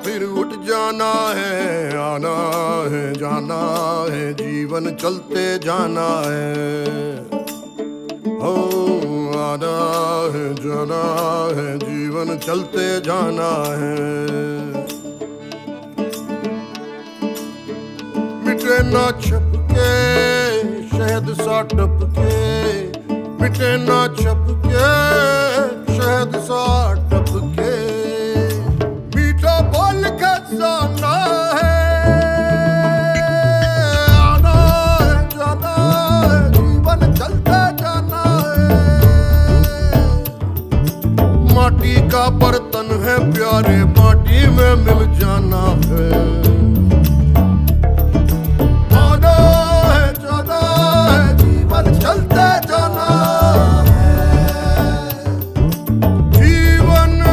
फिर उठ जाना है, आना है जाना है, जीवन चलते जाना है। हो आना है जाना है, जीवन चलते जाना है। मिटे ना छप के शहद सा टपके, मिटे ना छप के शहद सा टपके, मीठा बोल के जाना है, आना है जाना है, जीवन चलते जाना है। माटी का बर्तन है प्यारे, माटी में मिल जाना है।